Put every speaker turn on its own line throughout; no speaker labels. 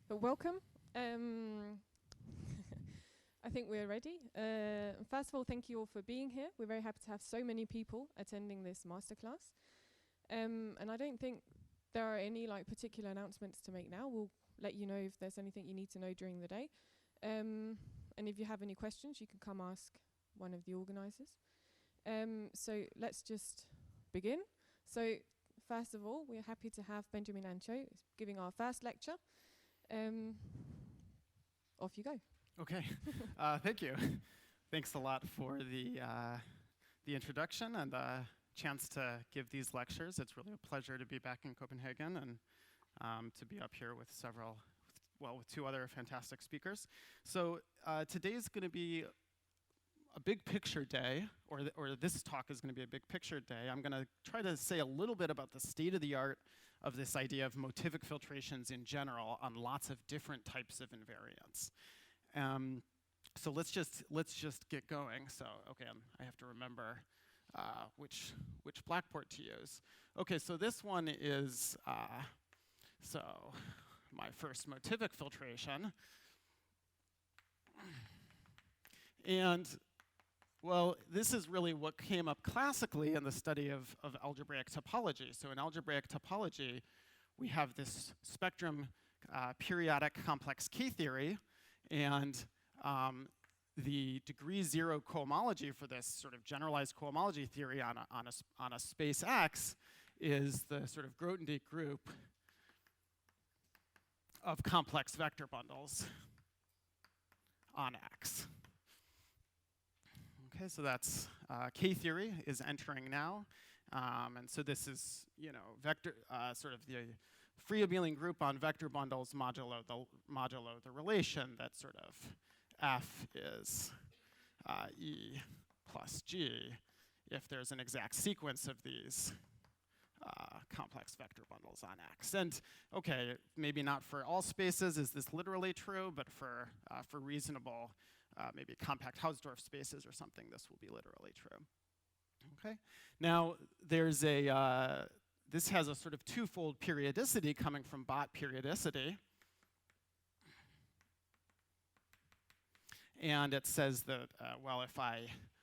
But welcome. I think we're ready. First of all, thank you all for being here. We're very happy to have so many people attending this masterclass. And I don't think there are any particular announcements to make now. We'll let you know if there's anything you need to know during the day. And if you have any questions, you can come ask one of the organizers. So let's just begin. So first of all, we're happy to have Benjamin Antieau giving our first lecture. Off you go.
Okay, thank you. Thanks a lot for the introduction and the chance to give these lectures. It's really a pleasure to be back in Copenhagen and to be up here with with two other fantastic speakers. So today's going to be a big picture day, or this talk is going to be a big picture day. I'm going to try to say a little bit about the state of the art of this idea of motivic filtrations in general on lots of different types of invariants. So let's just get going. So okay, I have to remember which blackboard to use. Okay, so this one is so my first motivic filtration, and well, this is really what came up classically in the study of algebraic topology. So in algebraic topology, we have this spectrum periodic complex K-theory, and the degree 0 cohomology for this sort of generalized cohomology theory on a space X is the sort of Grothendieck group of complex vector bundles on X. Okay, so that's K-theory is entering now, and so this is vector sort of the free abelian group on vector bundles modulo the relation that sort of F is E plus G if there's an exact sequence of these complex vector bundles on X. And okay, maybe not for all spaces is this literally true, but for reasonable maybe compact Hausdorff spaces or something, this will be literally true. Okay. Now there's this has a sort of twofold periodicity coming from Bott periodicity. And it says that, well, if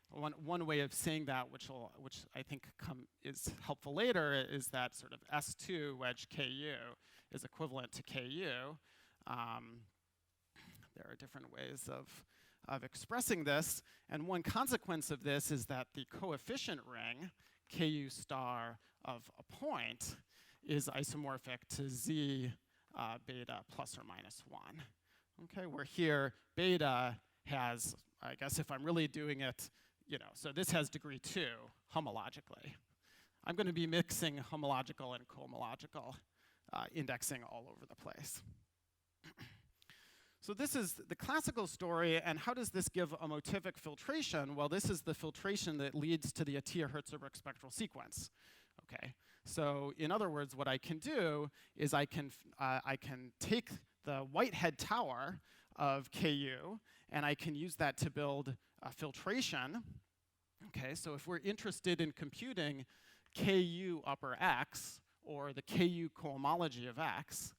one way of saying that, which I think is helpful later, is that sort of S2 wedge KU is equivalent to KU. There are different ways of expressing this, and one consequence of this is that the coefficient ring, KU star of a point, is isomorphic to Z beta plus or minus 1. Okay, where here beta has, I guess if I'm really doing it, so this has degree 2 homologically. I'm going to be mixing homological and cohomological indexing all over the place. So this is the classical story, and how does this give a motivic filtration? Well, this is the filtration that leads to the Atiyah-Herzberg spectral sequence. Okay, so in other words, what I can do is I can take the Whitehead tower of KU, and I can use that to build a filtration. Okay, so if we're interested in computing KU upper X, or the KU cohomology of X,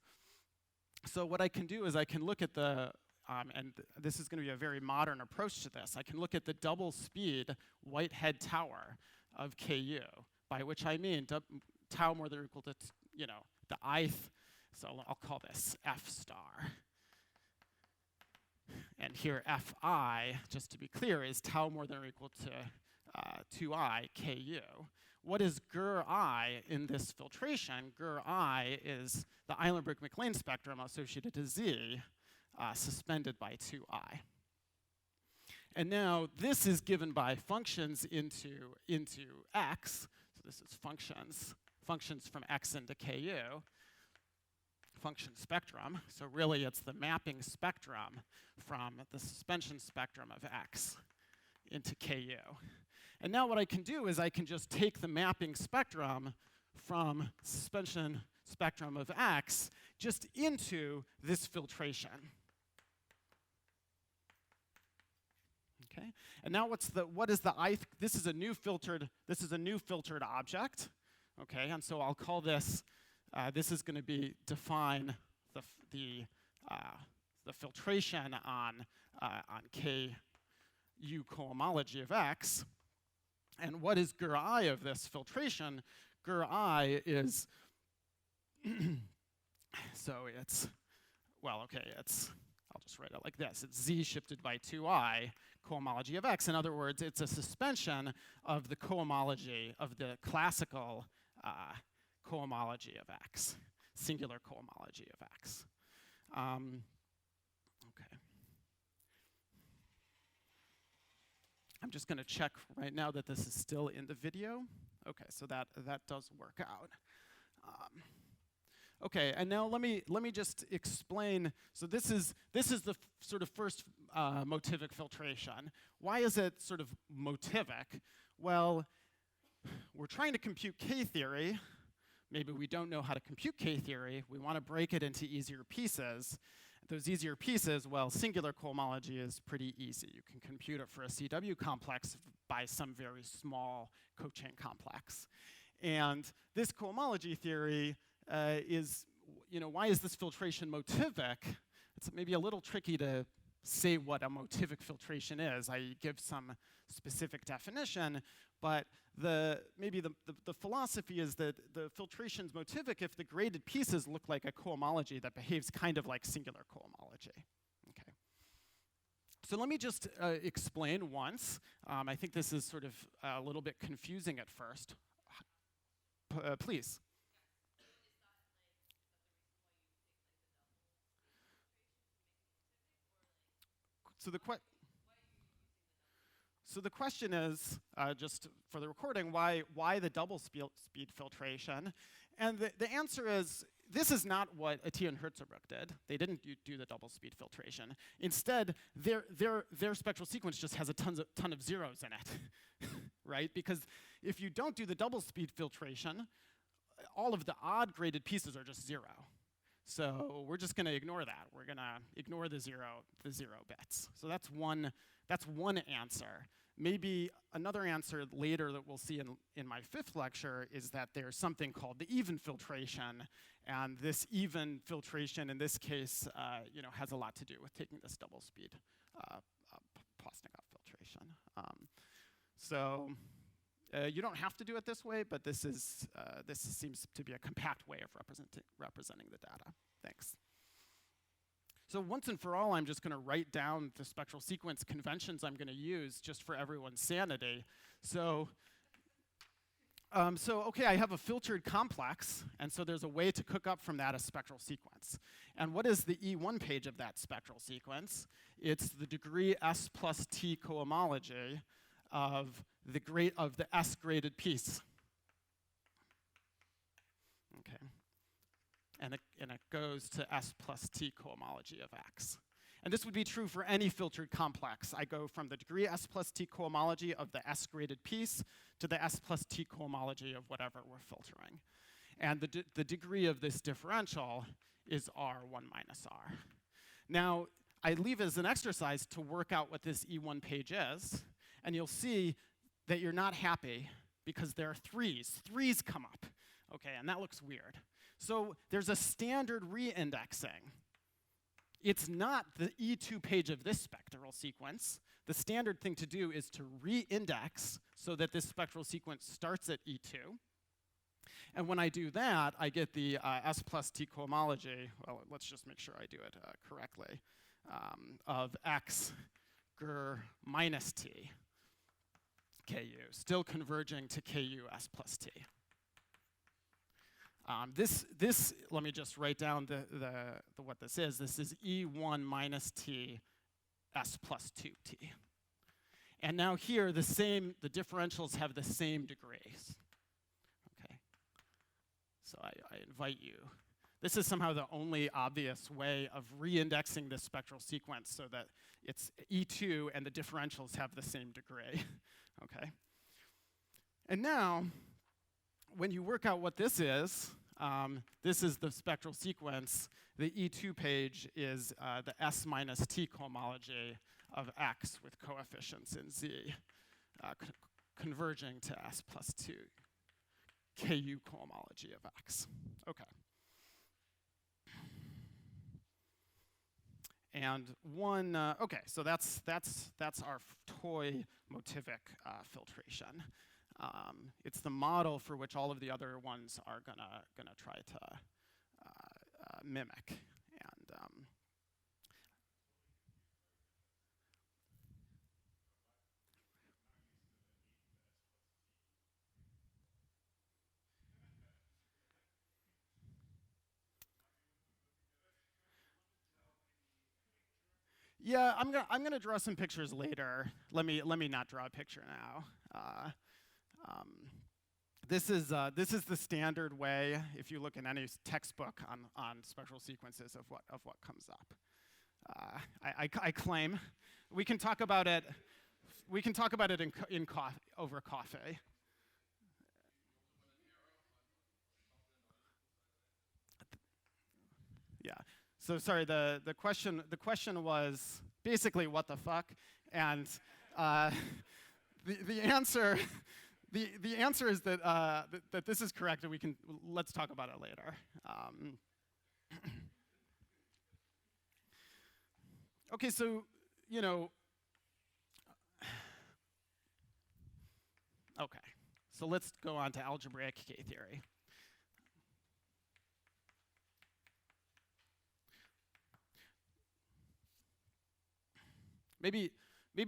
so what I can do is I can look at and this is going to be a very modern approach to this, I can look at the double speed Whitehead tower of KU, by which I mean tau more than or equal to, the ith, so I'll call this F star. And here Fi, just to be clear, is tau more than or equal to 2i KU. What is GER-I in this filtration? GER-I is the Eilenberg-MacLane spectrum associated to Z, suspended by 2i. And now this is given by functions into X. So this is functions from X into KU. Function spectrum. So really it's the mapping spectrum from the suspension spectrum of X into KU. And now what I can do is I can just take the mapping spectrum from suspension spectrum of X just into this filtration. Okay? And now what is the ith? This is a new filtered object. Okay, and so I'll call this, this is going to be define the the filtration on Ku cohomology of X. And what is ger I of this filtration? Ger I is, so it's, well, okay, it's, I'll just write it like this. It's Z shifted by 2I cohomology of X. In other words, it's a suspension of the cohomology, of the classical cohomology of X, singular cohomology of X. Okay. I'm just going to check right now that this is still in the video. Okay, so that does work out. Okay, and now let me just explain. So this is the sort of first motivic filtration. Why is it sort of motivic? Well, we're trying to compute K-theory. Maybe we don't know how to compute K-theory. We want to break it into easier pieces. Those easier pieces, well, singular cohomology is pretty easy. You can compute it for a CW complex by some very small cochain complex. And this cohomology theory is, why is this filtration motivic? It's maybe a little tricky to say what a motivic filtration is. I give some specific definition, but maybe the philosophy is that the filtration's motivic if the graded pieces look like a cohomology that behaves kind of like singular cohomology. Okay. So let me just explain once. I think this is sort of a little bit confusing at first. Please. So the question is, just for the recording, why the double speed filtration? And the answer is, this is not what Antieau and Herzberg did. They didn't do the double speed filtration. Instead, their spectral sequence just has a ton of zeros in it, right? Because if you don't do the double speed filtration, all of the odd graded pieces are just 0. So we're just going to ignore that. We're going to ignore the zero bits. So that's one answer. Maybe another answer later that we'll see in my 5th lecture is that there's something called the even filtration, and this even filtration in this case, has a lot to do with taking this double speed Postnikov filtration. So you don't have to do it this way, but this seems to be a compact way of representing the data. Thanks. So once and for all, I'm just going to write down the spectral sequence conventions I'm going to use just for everyone's sanity. So okay, I have a filtered complex, and so there's a way to cook up from that a spectral sequence. And what is the E1 page of that spectral sequence? It's the degree S plus T cohomology of the S graded piece. Okay. And it goes to S plus T cohomology of X. And this would be true for any filtered complex. I go from the degree S plus T cohomology of the S graded piece to the S plus T cohomology of whatever we're filtering. And the degree of this differential is R1 minus R. Now, I leave as an exercise to work out what this E1 page is, and you'll see that you're not happy because there are 3s. 3s come up, okay, and that looks weird. So there's a standard re-indexing. It's not the E2 page of this spectral sequence. The standard thing to do is to re-index so that this spectral sequence starts at E2. And when I do that, I get the S plus T cohomology, well, let's just make sure I do it correctly, of X ger minus T Ku, still converging to Ku S plus T. This, let me just write down what this is. This is E1 minus T S plus 2T. And now here, the differentials have the same degrees. Okay. So I invite you. This is somehow the only obvious way of re-indexing this spectral sequence so that it's E2 and the differentials have the same degree. Okay. And now, when you work out what this is the spectral sequence. The E2 page is the S minus T cohomology of X with coefficients in Z, converging to S plus 2 Ku cohomology of X. Okay. And one, okay, so that's our toy Motivic filtration. It's the model for which all of the other ones are gonna try to mimic. And yeah, I'm gonna draw some pictures later. Let me not draw a picture now. Um, this is the standard way if you look in any textbook on spectral sequences of what comes up. I claim we can talk about it. We can talk about it over coffee. Yeah. So sorry. The question was basically what the fuck, and the answer the answer is that that this is correct, and let's talk about it later. Okay, so okay, so let's go on to algebraic K-theory. Maybe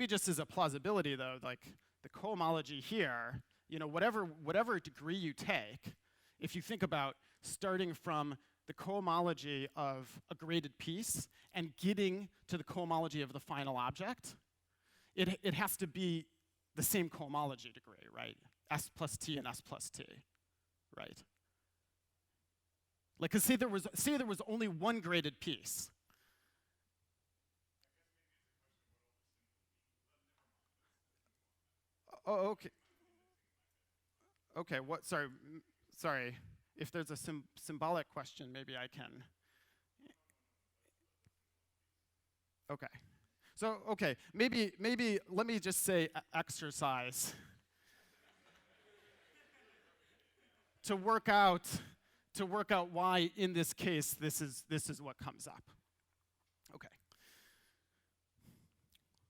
just as a plausibility though, like the cohomology here, whatever degree you take, if you think about starting from the cohomology of a graded piece and getting to the cohomology of the final object, it has to be the same cohomology degree, right? S plus T and S plus T, right? Like, 'cause say there was only one graded piece. Oh, okay. Okay, what, sorry. If there's a symbolic question, maybe I can. Okay. So, okay, maybe let me just say exercise to work out why in this case this is what comes up. Okay.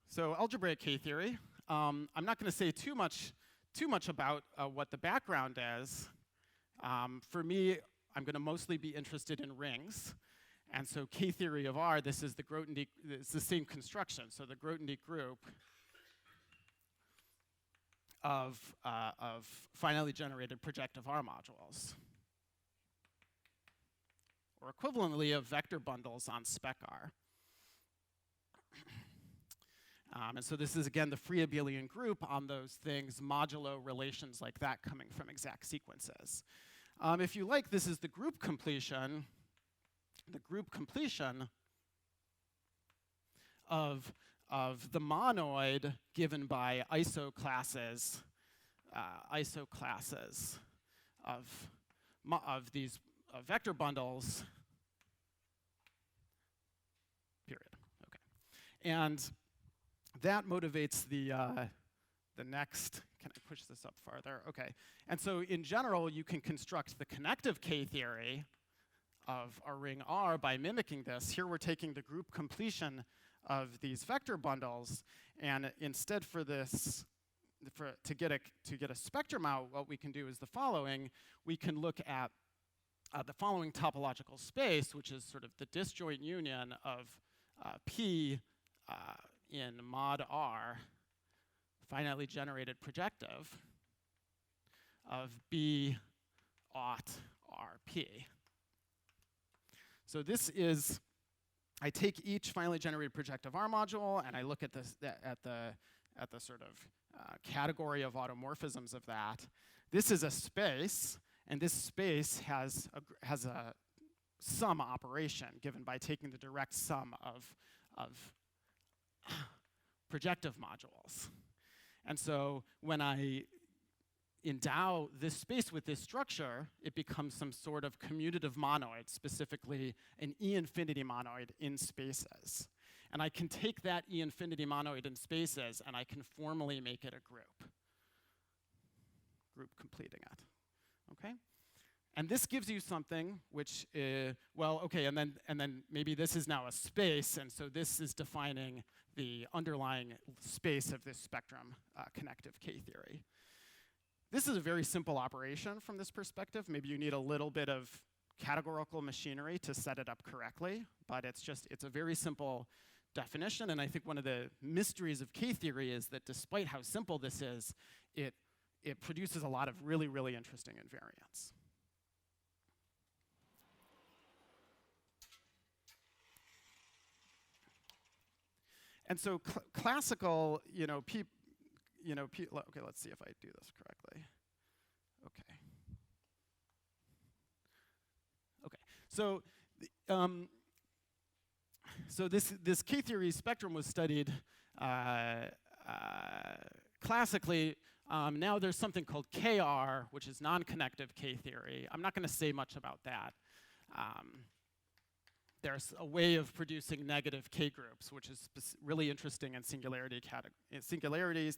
So algebraic K-theory. I'm not going to say too much about what the background is. For me, I'm going to mostly be interested in rings. And so K-theory of R, this is the Grothendieck, it's the same construction. So the Grothendieck group of finitely generated projective R modules. Or equivalently of vector bundles on spec R. And so this is, again, the free abelian group on those things, modulo relations like that coming from exact sequences. If you like, this is the group completion of the monoid given by iso classes of these vector bundles, period. Okay. And that motivates the next, can I push this up farther? Okay, and so in general, you can construct the connective K-theory of a ring R by mimicking this. Here we're taking the group completion of these vector bundles, and instead to get a spectrum out, what we can do is the following. We can look at the following topological space, which is sort of the disjoint union of P in mod R, finitely generated projective, of B aught RP. So this is, I take each finitely generated projective R module and I look at this at the sort of category of automorphisms of that. This is a space, and this space has a sum operation given by taking the direct sum of projective modules. And so when I endow this space with this structure, it becomes some sort of commutative monoid, specifically an E-infinity monoid in spaces. And I can take that E-infinity monoid in spaces and I can formally make it a group completing it, okay? And this gives you something which, well, okay, and then maybe this is now a space, and so this is defining the underlying space of this spectrum, connective K-theory. This is a very simple operation from this perspective. Maybe you need a little bit of categorical machinery to set it up correctly, but it's a very simple definition, and I think one of the mysteries of K-theory is that despite how simple this is, it produces a lot of really, really interesting invariants. And so classical, okay, let's see if I do this correctly. Okay. Okay, so this K-theory spectrum was studied classically. Now there's something called KR, which is non-connective K-theory. I'm not going to say much about that. There's a way of producing negative K-groups, which is really interesting in singularity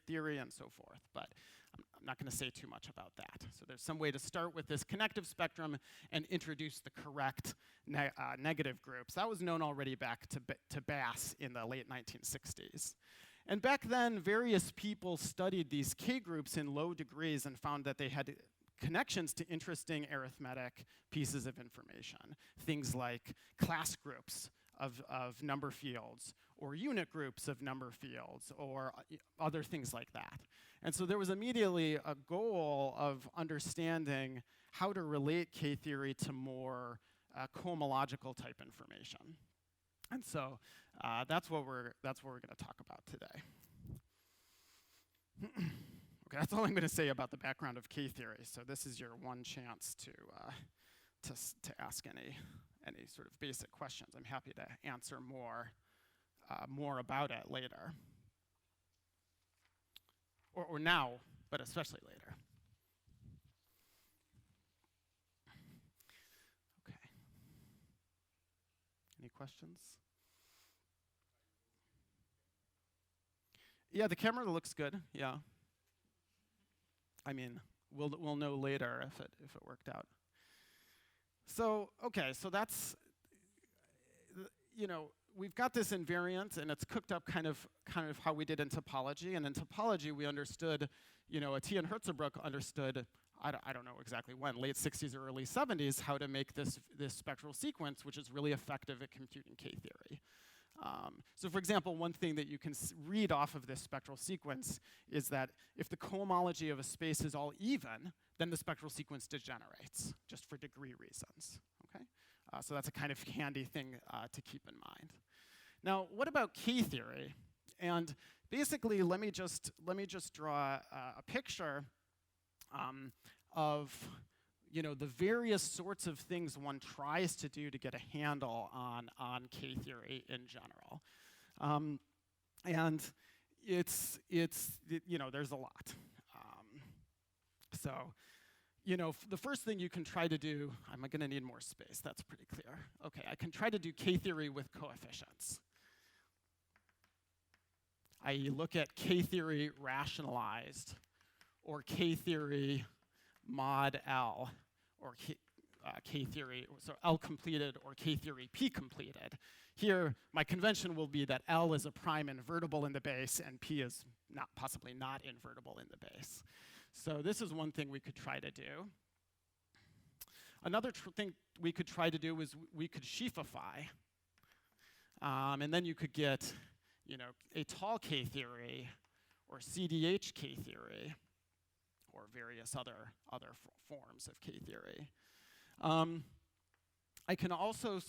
theory and so forth, but I'm not going to say too much about that. So there's some way to start with this connective spectrum and introduce the correct negative groups. That was known already back to Bass in the late 1960s. And back then, various people studied these K-groups in low degrees and found that they had connections to interesting arithmetic pieces of information. Things like class groups of number fields, or unit groups of number fields, or other things like that. And so there was immediately a goal of understanding how to relate K-theory to more cohomological type information. And so that's what we're going to talk about today. Okay, that's all I'm going to say about the background of K-theory. So this is your one chance to ask any sort of basic questions. I'm happy to answer more about it later, or now, but especially later. Okay. Any questions? Yeah, the camera looks good. Yeah. I mean, we'll know later if it worked out. So okay, so that's we've got this invariant, and it's cooked up kind of how we did in topology. And in topology, we understood, Antieau and Hertzebruch understood. I don't know exactly when, late 60s or early 70s, how to make this spectral sequence, which is really effective at computing K-theory. So for example, one thing that you can read off of this spectral sequence is that if the cohomology of a space is all even, then the spectral sequence degenerates, just for degree reasons. Okay? So that's a kind of handy thing to keep in mind. Now, what about K-theory? And basically, let me just draw a picture of the various sorts of things one tries to do to get a handle on K-theory in general. And it's there's a lot. The first thing you can try to do, I'm going to need more space, that's pretty clear. Okay, I can try to do K-theory with coefficients. I look at K-theory rationalized, or K-theory mod L, or K-theory, so L completed, or K-theory P completed. Here, my convention will be that L is a prime invertible in the base, and P is possibly not invertible in the base. So this is one thing we could try to do. Another thing we could try to do is we could sheafify, and then you could get, a tall K-theory, or CDH K-theory, or various other forms of K-theory. I can also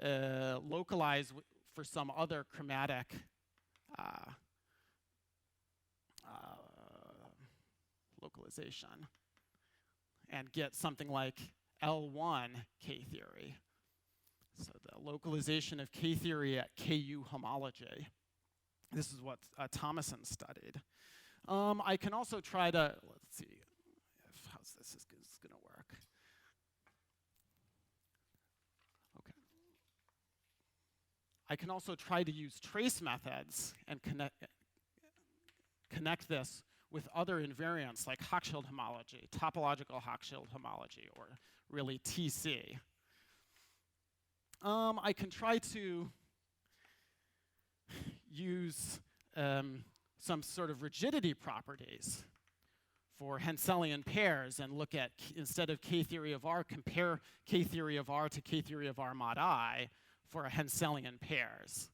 localize for some other chromatic localization and get something like L1 K-theory. So the localization of K-theory at KU homology. This is what Thomason studied. I can also try to, let's see how this is going to work. Okay. I can also try to use trace methods and connect this with other invariants like Hochschild homology, topological Hochschild homology, or really TC. I can try to use some sort of rigidity properties for Henselian pairs and look at, instead of K-theory of R, compare K-theory of R to K-theory of R mod I for a Henselian pairs.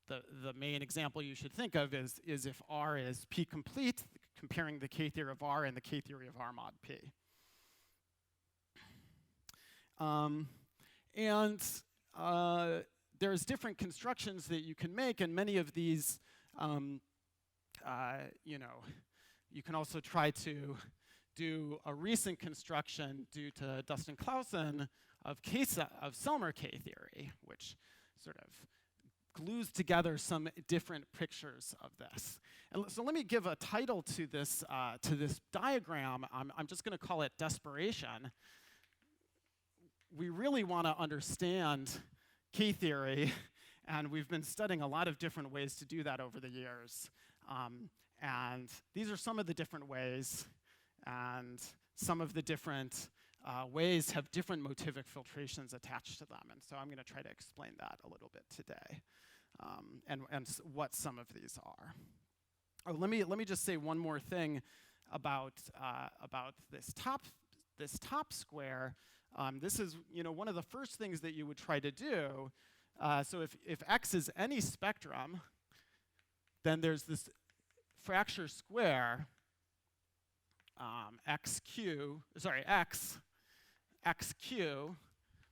The main example you should think of is if R is P complete, comparing the K-theory of R and the K-theory of R mod P. There's different constructions that you can make, and many of these, you can also try to do a recent construction due to Dustin Clausen of Selmer K-theory, which sort of glues together some different pictures of this. And so let me give a title to this diagram. I'm just going to call it Desperation. We really want to understand K-theory, and we've been studying a lot of different ways to do that over the years. And these are some of the different ways, and some of the different ways have different motivic filtrations attached to them. And so I'm going to try to explain that a little bit today, and what some of these are. Oh, let me just say one more thing about this top square. This is one of the first things that you would try to do. So if X is any spectrum, then there's this fracture square xq,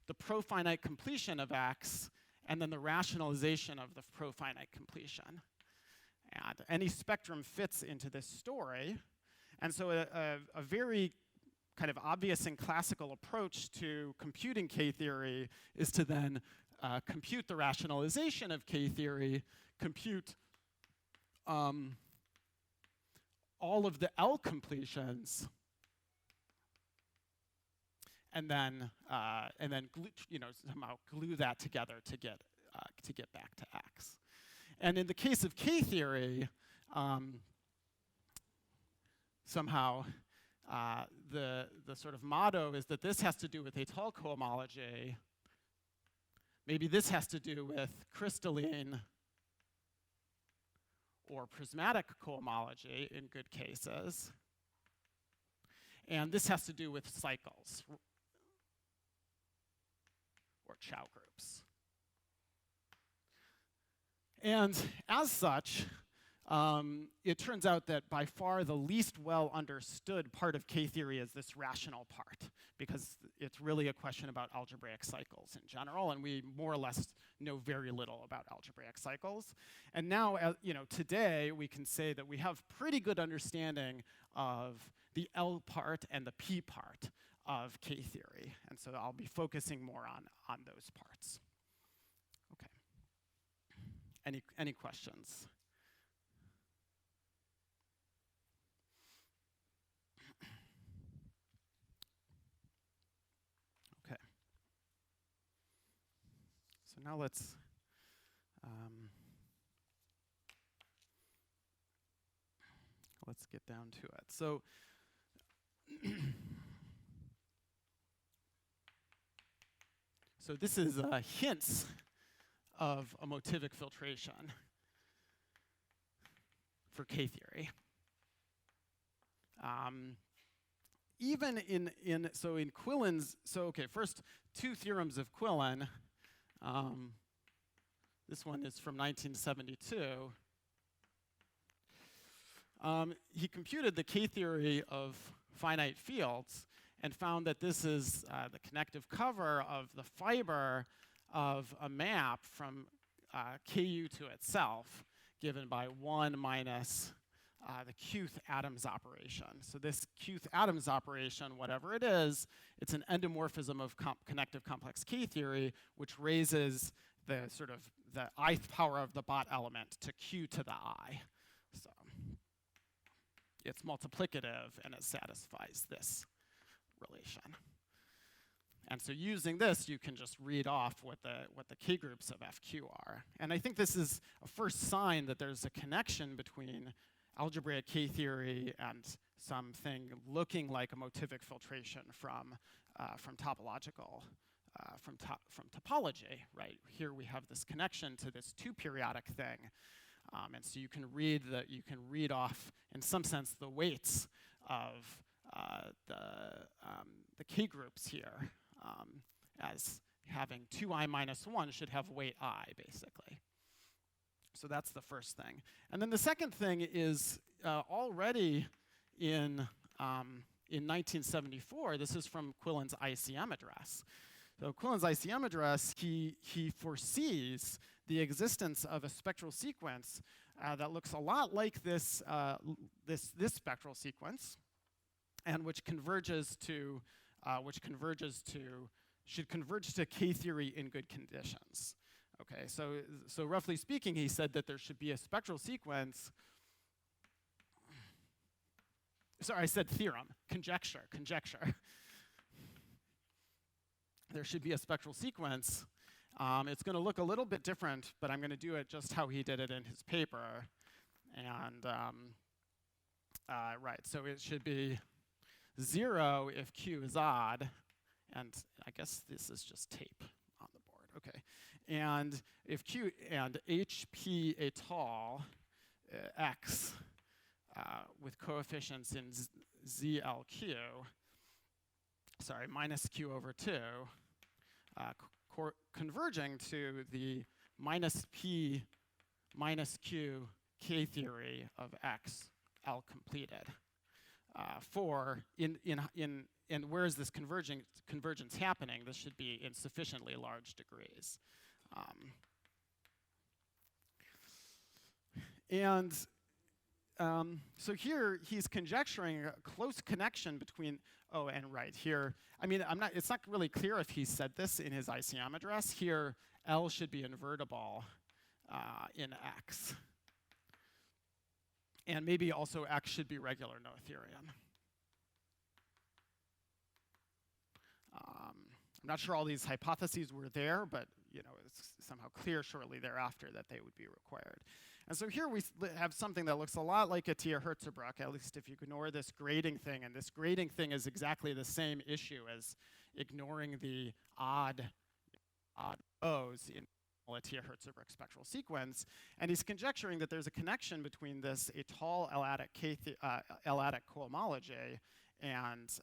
the profinite completion of X, and then the rationalization of the profinite completion. And any spectrum fits into this story. And so a very kind of obvious and classical approach to computing K-theory is to then compute the rationalization of K-theory, compute all of the L completions, and then somehow glue that together to get back to X. And in the case of K-theory, somehow the sort of motto is that this has to do with étale cohomology. Maybe this has to do with crystalline or prismatic cohomology in good cases. And this has to do with cycles or Chow groups. And as such, it turns out that by far the least well understood part of K-theory is this rational part, because it's really a question about algebraic cycles in general, and we more or less know very little about algebraic cycles. And now, today we can say that we have pretty good understanding of the L part and the P part of K-theory, and so I'll be focusing more on those parts. Okay. Any questions? So now let's get down to it. So so this is hints of a motivic filtration for K-theory. Even in Quillen's, first two theorems of Quillen. This one is from 1972. He computed the K-theory of finite fields and found that this is the connective cover of the fiber of a map from Ku to itself, given by 1 minus the qth Adams operation. So this qth Adams operation, whatever it is, it's an endomorphism of connective complex K-theory, which raises the sort of the ith power of the bot element to q to the I. So it's multiplicative, and it satisfies this relation. And so using this, you can just read off what the K groups of FQ are. And I think this is a first sign that there's a connection between algebraic K-theory and something looking like a motivic filtration from topological, from topology, right? Here we have this connection to this two-periodic thing, and so you can read off, in some sense, the weights of the K groups here as having 2I minus 1 should have weight I, basically. So that's the first thing. And then the second thing is already in 1974, this is from Quillen's ICM address. So Quillen's ICM address, he foresees the existence of a spectral sequence that looks a lot like this, this spectral sequence, and which should converge to K-theory in good conditions. Okay, so roughly speaking, he said that there should be a spectral sequence. Sorry, I said theorem, conjecture. There should be a spectral sequence. It's going to look a little bit different, but I'm going to do it just how he did it in his paper. And right, so it should be 0 if Q is odd, and I guess this is just tape on the board. Okay, and if Q and HP étal X with coefficients in ZLQ, sorry, minus Q over 2, converging to the minus P minus Q K theory of X L completed. And where is this convergence happening? This should be in sufficiently large degrees. So here he's conjecturing a close connection between, oh, and right here, I mean, it's not really clear if he said this in his ICM address. Here, L should be invertible in X. And maybe also X should be regular Noetherian. I'm not sure all these hypotheses were there, but it's somehow clear shortly thereafter that they would be required. And so here we have something that looks a lot like a Atiyah-Herzebruch, at least if you ignore this grading thing. And this grading thing is exactly the same issue as ignoring the odd O's in a Atiyah-Herzebruch spectral sequence. And he's conjecturing that there's a connection between this étal L-adic cohomology and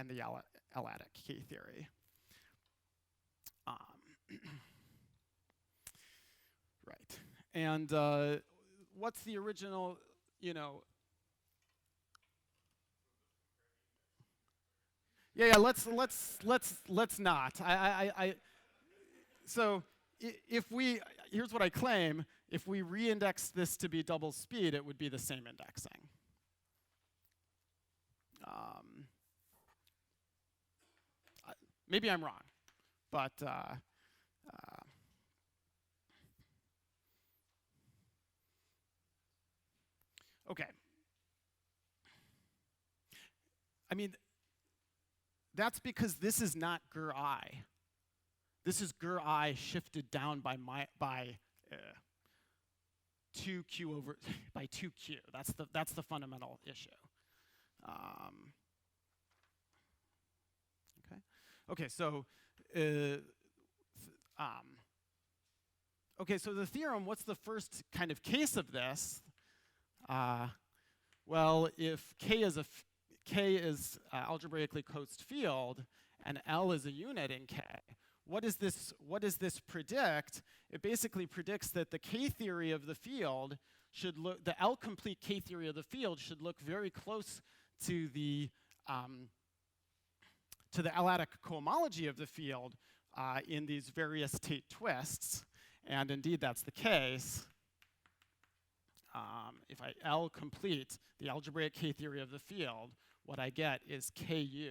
the L-adic K theory. Right. And what's the original, Yeah, let's not. So here's what I claim, if we re-index this to be double speed, it would be the same indexing. Maybe I'm wrong, but okay. I mean, that's because this is not ger I. This is ger I shifted down by 2q over by 2q. That's the fundamental issue. Okay, so so the theorem, what's the first kind of case of this? Well, if K is algebraically coast field and L is a unit in K, what does this predict? It basically predicts that the K theory of the field should look, the L complete K theory of the field should look very close to the L-adic cohomology of the field in these various Tate twists, and indeed that's the case. If I L complete the algebraic K theory of the field, what I get is KU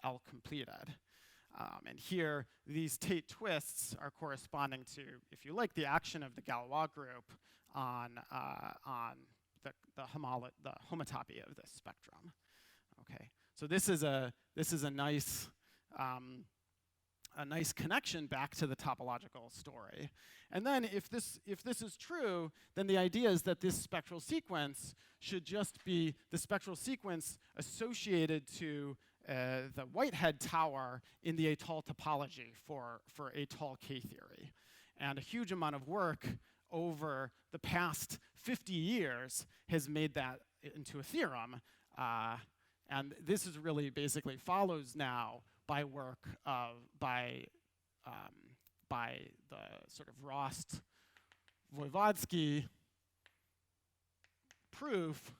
L completed. And here, these Tate twists are corresponding to, if you like, the action of the Galois group on the homotopy of this spectrum. Okay, so this is a nice a nice connection back to the topological story. And then if this is true, then the idea is that this spectral sequence should just be the spectral sequence associated to the Whitehead tower in the Atoll topology for Atoll K-theory. And a huge amount of work over the past 50 years has made that into a theorem. And this is really basically follows now by work by the sort of Rost-Voevodsky proof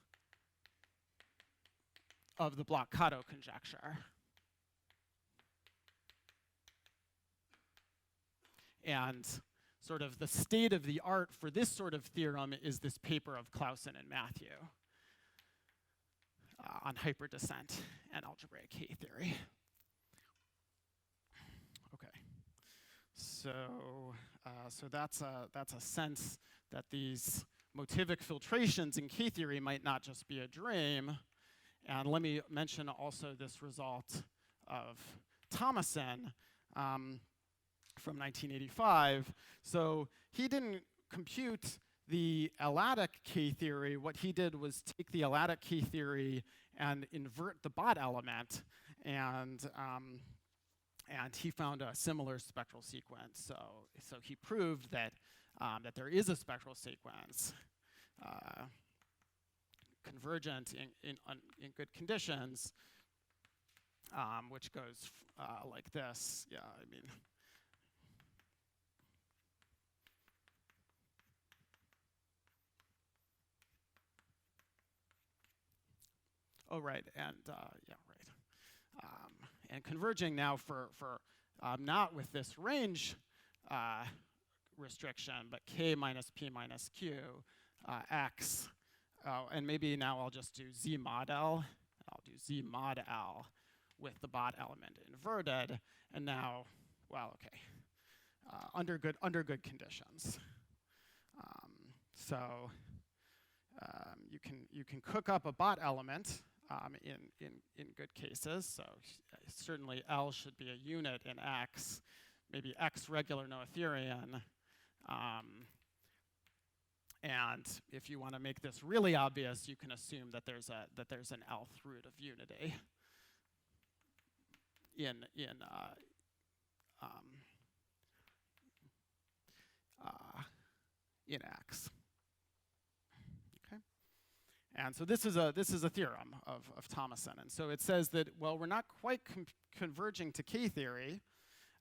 of the Bloch-Kato conjecture. And sort of the state of the art for this sort of theorem is this paper of Clausen and Matthew on hyperdescent and algebraic K-theory. Okay, so that's a sense that these motivic filtrations in K-theory might not just be a dream. And let me mention also this result of Thomason from 1985. So he didn't compute the L-adic K-theory. What he did was take the L-adic K-theory and invert the Bott element, and he found a similar spectral sequence. So he proved that that there is a spectral sequence convergent in good conditions, which goes like this. Yeah, I mean. Oh, right, and yeah, right. And converging now for not with this range restriction, but k minus p minus q x. And maybe now I'll just do z mod l. I'll do z mod l with the Bott element inverted. And now, well, okay, under good conditions. So you can cook up a Bott element in good cases. So certainly L should be a unit in X, maybe X regular Noetherian. And if you want to make this really obvious, you can assume that there's an Lth root of unity in X. And so this is a theorem of Thomason. And so it says that, well, we're not quite converging to K-theory,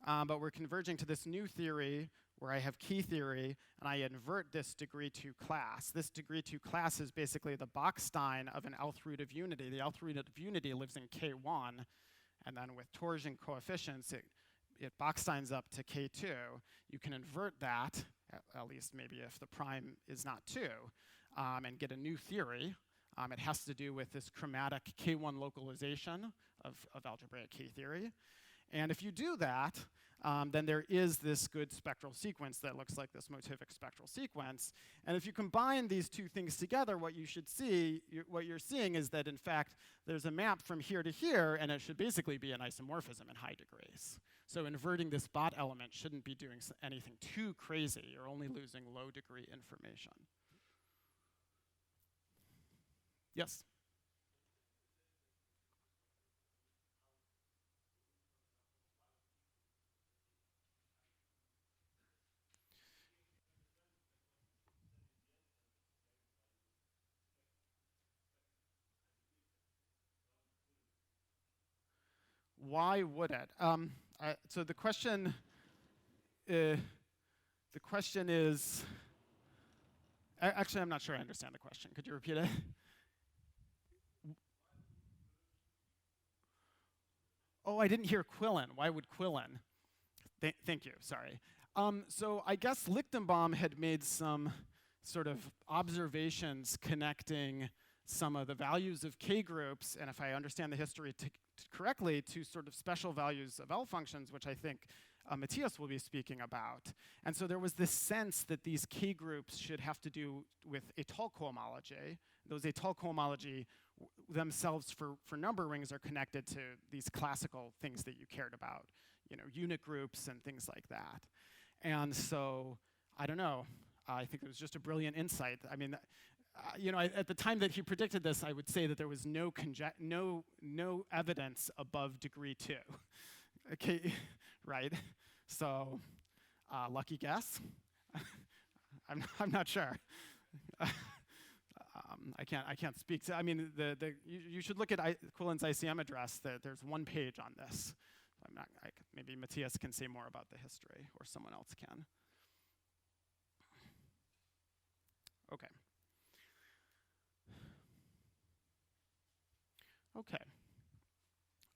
but we're converging to this new theory where I have K-theory, and I invert this degree 2 class. This degree 2 class is basically the Bachstein of an Lth root of unity. The Lth root of unity lives in K1, and then with torsion coefficients, it Bachsteins up to K2. You can invert that, at least maybe if the prime is not 2, and get a new theory. It has to do with this chromatic K1 localization of algebraic K-theory. And if you do that, then there is this good spectral sequence that looks like this motivic spectral sequence. And if you combine these two things together, what you should see, what you're seeing is that, in fact, there's a map from here to here, and it should basically be an isomorphism in high degrees. So inverting this Bott element shouldn't be doing anything too crazy. You're only losing low degree information. Yes? Why would it? So the question is, actually, I'm not sure I understand the question. Could you repeat it? Oh, I didn't hear Quillen. Why would Quillen? Thank you, sorry. So I guess Lichtenbaum had made some sort of observations connecting some of the values of K groups, and if I understand the history correctly, to sort of special values of L functions, which I think Matthias will be speaking about. And so there was this sense that these K groups should have to do with Atoll cohomology. Those Atoll cohomology themselves for number rings are connected to these classical things that you cared about. unit groups and things like that. And so, I don't know, I think it was just a brilliant insight. I mean, at the time that he predicted this, I would say that there was no evidence above degree 2. Okay, right? So, lucky guess. I'm not sure. I can't speak to. I mean, you should look at Quillen's ICM address. There's one page on this. Maybe Matthias can say more about the history, or someone else can. Okay. Okay.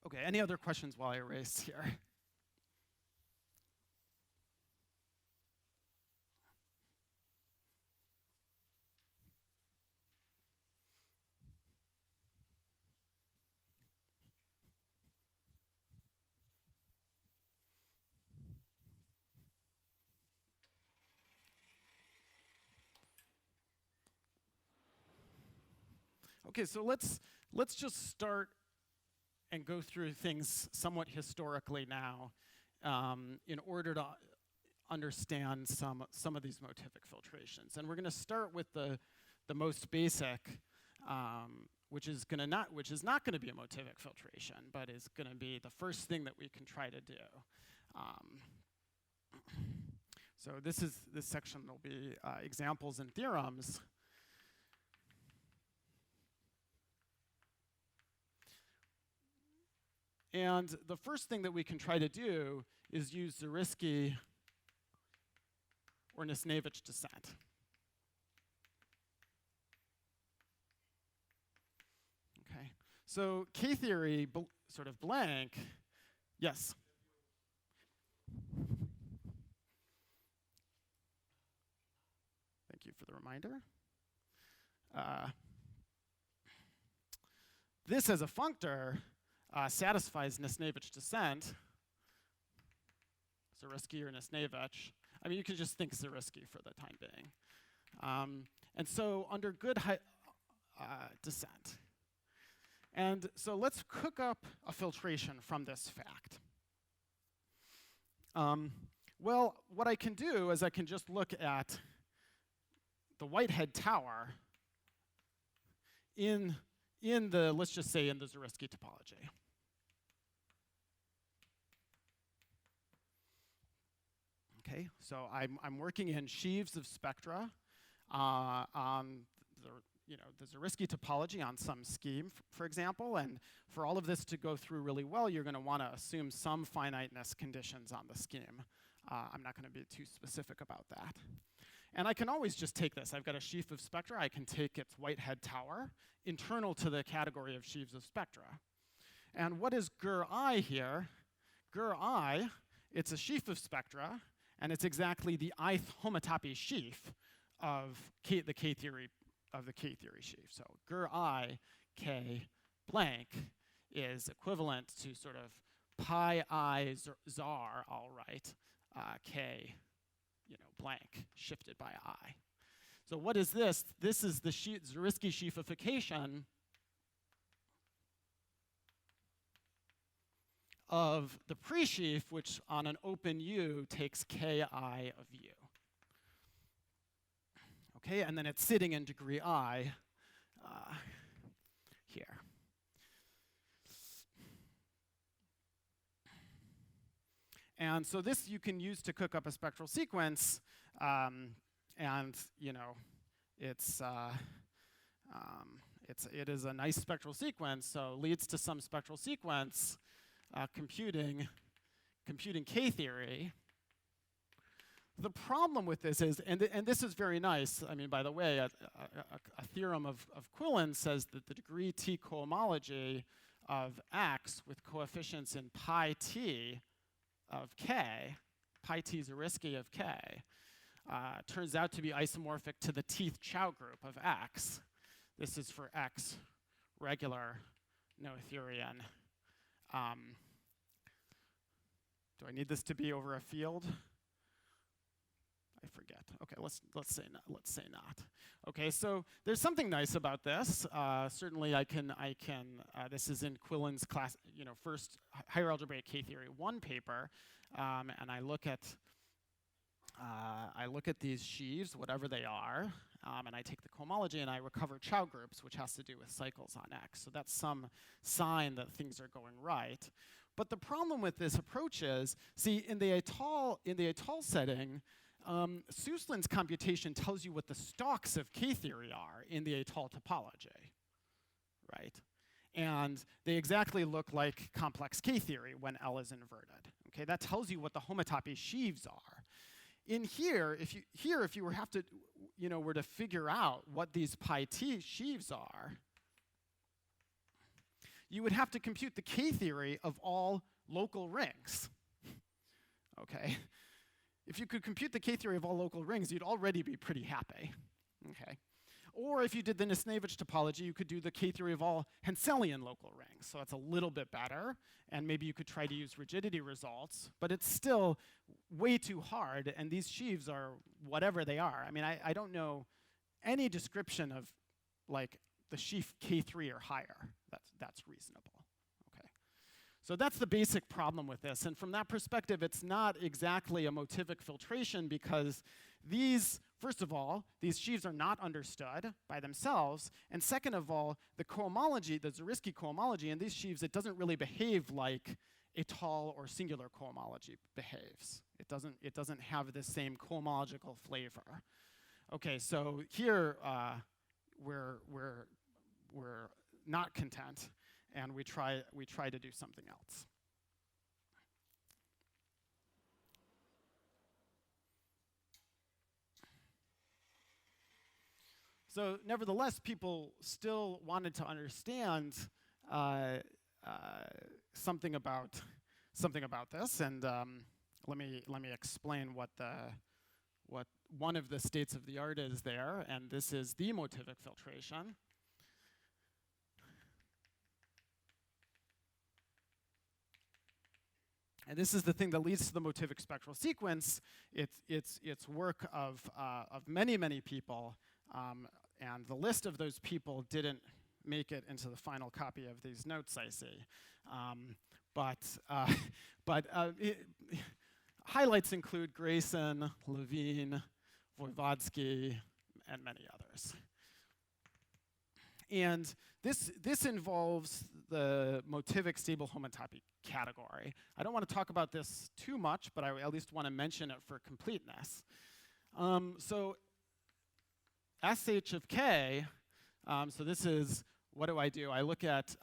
Okay. Any other questions while I erase here? Okay, so let's just start and go through things somewhat historically now, in order to understand some of these motivic filtrations. And we're going to start with the most basic, which is not going to be a motivic filtration, but is going to be the first thing that we can try to do. So this section will be examples and theorems. And the first thing that we can try to do is use Zariski or Nisnevich descent. Okay, so K-theory sort of blank, yes? Thank you for the reminder. This as a functor satisfies Nisnevich descent, Zariski or Nisnevich. I mean, you can just think Zariski for the time being. And so under good descent. And so let's cook up a filtration from this fact. Well, what I can do is I can just look at the Whitehead tower in the, let's just say, in the Zariski topology. Okay, so I'm working in sheaves of spectra on the Zariski topology on some scheme, for example, and for all of this to go through really well, you're going to want to assume some finiteness conditions on the scheme. I'm not going to be too specific about that. And I can always just take this. I've got a sheaf of spectra. I can take its Whitehead tower, internal to the category of sheaves of spectra. And what is Gur-I here? Gur-I, it's a sheaf of spectra, and it's exactly the ith homotopy sheaf of the K-theory sheaf. So Gur-I K blank is equivalent to sort of pi I zar, all right, K, blank, shifted by I. So what is this? This is the Zariski sheafification of the pre-sheaf, which on an open U takes Ki of U. Okay, and then it's sitting in degree I here. And so this you can use to cook up a spectral sequence, and it is a nice spectral sequence, so leads to some spectral sequence, computing K-theory. The problem with this is, and this is very nice, I mean, by the way, a theorem of Quillen says that the degree T cohomology of X with coefficients in pi T of K, pi T Zariski of K, turns out to be isomorphic to the Teeth-Chow group of X. This is for X regular Noetherian. Do I need this to be over a field? I forget. Okay, let's say not. Okay, so there's something nice about this. Certainly, this is in Quillen's class, first higher algebraic K-theory 1 paper, and I look at these sheaves, whatever they are, and I take the cohomology and I recover Chow groups, which has to do with cycles on X. So that's some sign that things are going right. But the problem with this approach is, see, in the étale setting, Susslin's computation tells you what the stalks of K-theory are in the étale topology, right? And they exactly look like complex K-theory when L is inverted. Okay, that tells you what the homotopy sheaves are. In here, if you were to figure out what these pi t sheaves are, you would have to compute the K-theory of all local rings. Okay, if you could compute the K-theory of all local rings, you'd already be pretty happy. Okay, or if you did the Nisnevich topology, you could do the K-theory of all Henselian local rings. So that's a little bit better, and maybe you could try to use rigidity results, but it's still way too hard, and these sheaves are whatever they are. I mean, I don't know any description of like the sheaf K3 or higher that's reasonable. Okay, so that's the basic problem with this, and from that perspective, it's not exactly a motivic filtration because first of all, these sheaves are not understood by themselves, and second of all, the cohomology, the Zariski cohomology in these sheaves, it doesn't really behave like étale or singular cohomology behaves. It doesn't have the same cohomological flavor. Okay, so here we're not content, and we try to do something else. So nevertheless, people still wanted to understand something about this, and let me explain what one of the states of the art is there, and this is the motivic filtration. And this is the thing that leads to the motivic spectral sequence. It's work of many people. And the list of those people didn't make it into the final copy of these notes, I see. Highlights include Grayson, Levine, Voivodsky, and many others. And this involves the motivic stable homotopy category. I don't want to talk about this too much, but I at least want to mention it for completeness. So SH of K, so this is, what do? I look at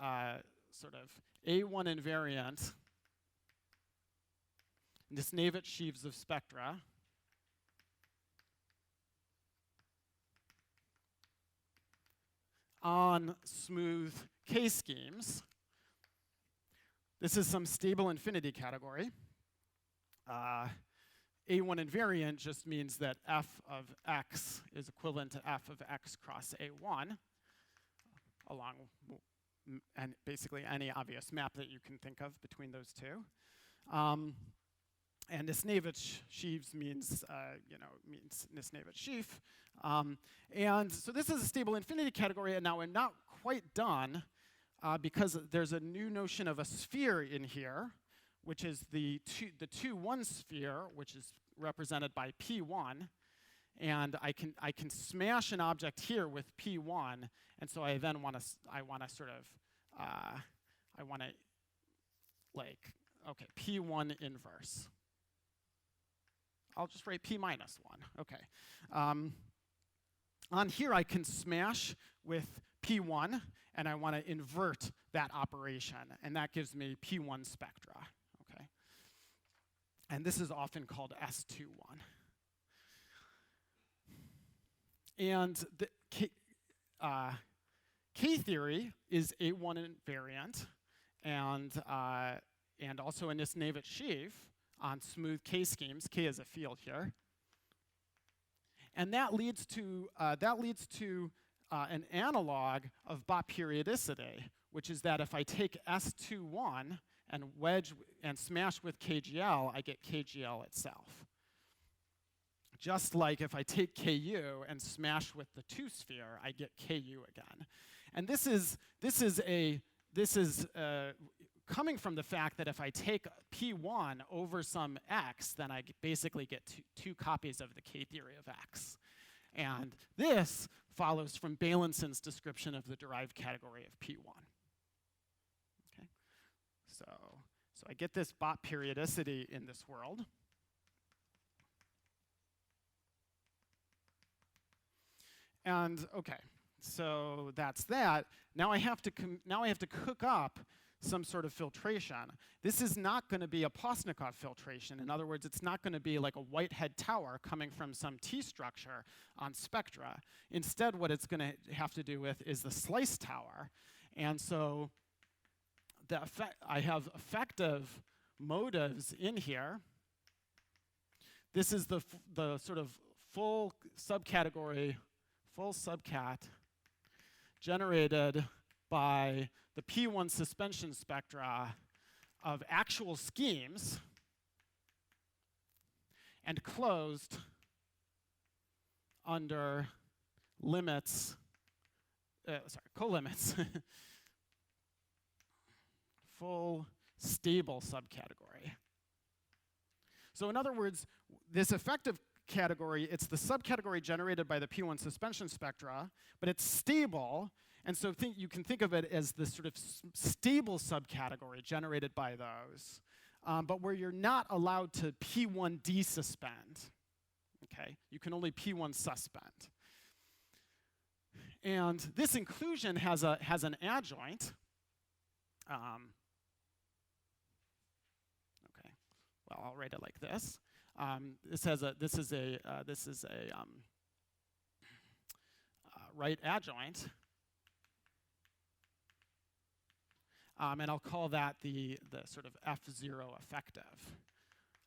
sort of A1 invariant Nisnevich sheaves of spectra. On smooth K-schemes. This is some stable infinity category. A1 invariant just means that f of x is equivalent to f of x cross A1 along and basically any obvious map that you can think of between those two. And Nisnevich sheaves means Nisnevich sheaf. And so this is a stable infinity category, and now we're not quite done because there's a new notion of a sphere in here, which is the 2-1 sphere, which is represented by P1. And I can smash an object here with P1, and so I then want to P1 inverse. I'll just write P minus 1. Okay. On here, I can smash with P1, and I want to invert that operation, and that gives me P1 spectra. Okay. And this is often called S21. And the K-theory is A1 invariant, and also a Nisnevich sheaf on smooth K-schemes. K is a field here. And that leads to an analog of Bott periodicity, which is that if I take S21 and wedge and smash with KGL, I get KGL itself. just like if I take Ku and smash with the 2 sphere, I get Ku again. And this is coming from the fact that if I take P1 over some x, then I basically get two copies of the K-theory of x. And this follows from Bailenson description of the derived category of P1. Okay, so I get this Bott periodicity in this world. And okay, so that's that. Now I have to cook up some sort of filtration. This is not going to be a Postnikov filtration. In other words, it's not going to be like a Whitehead tower coming from some T structure on spectra. Instead, what it's going to have to do with is the slice tower. And so I have effective motives in here. This is the sort of full subcat generated by the P1 suspension spectra of actual schemes and closed under limits, colimits, full stable subcategory. So in other words, this effective category, it's the subcategory generated by the P1 suspension spectra, but it's stable. And so you can think of it as this sort of stable subcategory generated by those, but where you're not allowed to P1 desuspend. Okay, you can only P1 suspend. And this inclusion has an adjoint. Okay, well, I'll write it like this. This is a right adjoint. And I'll call that the sort of F0 effective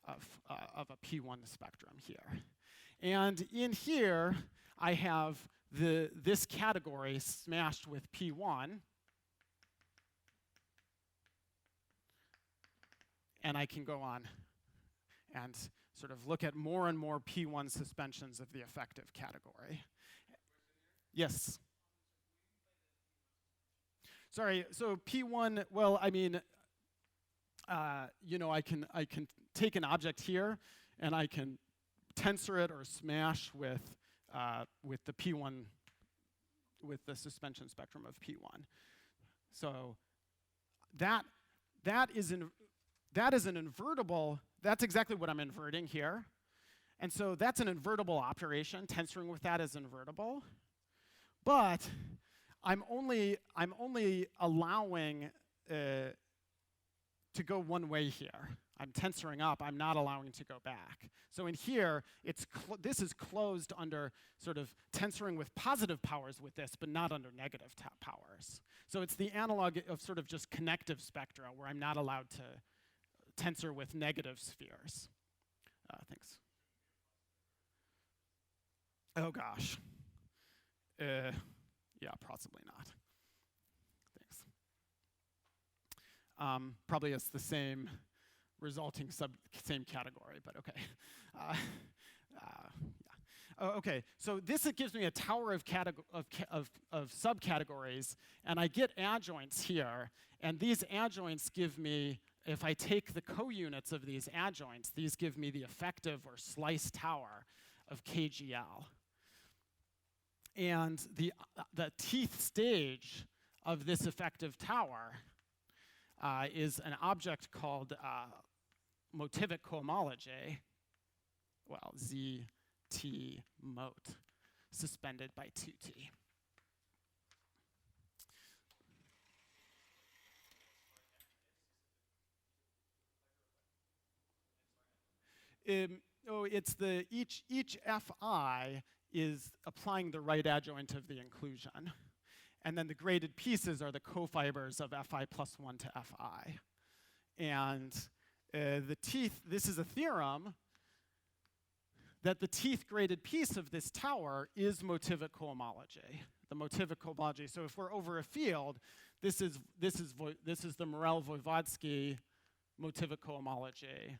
of a P1 spectrum here. And in here, I have this category smashed with P1. And I can go on and sort of look at more and more P1 suspensions of the effective category. Yes? Sorry, so P1, well, I mean, you know, I can take an object here and I can tensor it or smash with the P1, with the suspension spectrum of P1. So that is an invertible. That's exactly what I'm inverting here. And so that's an invertible operation. Tensoring with that is invertible. But I'm only allowing to go one way here. I'm tensoring up. I'm not allowing to go back. So in here, this is closed under sort of tensoring with positive powers with this, but not under negative powers. So it's the analog of sort of just connective spectra where I'm not allowed to tensor with negative spheres. Thanks. Oh gosh. Yeah, possibly not. Thanks. Probably it's the same resulting same category, but okay. Yeah. Oh, okay, so it gives me a tower of subcategories, and I get adjoints here, and these adjoints give me, if I take the co-units of these adjoints, these give me the effective or slice tower of KGL. And the teeth stage of this effective tower is an object called Motivic cohomology, well, ZT mot, suspended by 2T. It's each Fi is applying the right adjoint of the inclusion. And then the graded pieces are the cofibers of Fi plus 1 to Fi. And the teeth, this is a theorem that the teeth graded piece of this tower is Motivic cohomology, the Motivic cohomology. So if we're over a field, this is the Morel-Voevodsky Motivic cohomology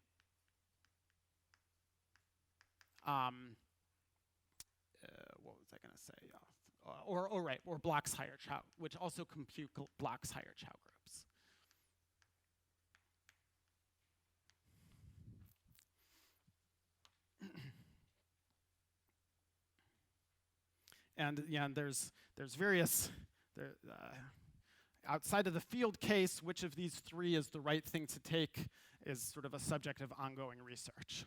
what was I going to say? Or blocks higher Chow, which also compute blocks higher Chow groups. And yeah, there's various outside of the field case, which of these three is the right thing to take is sort of a subject of ongoing research.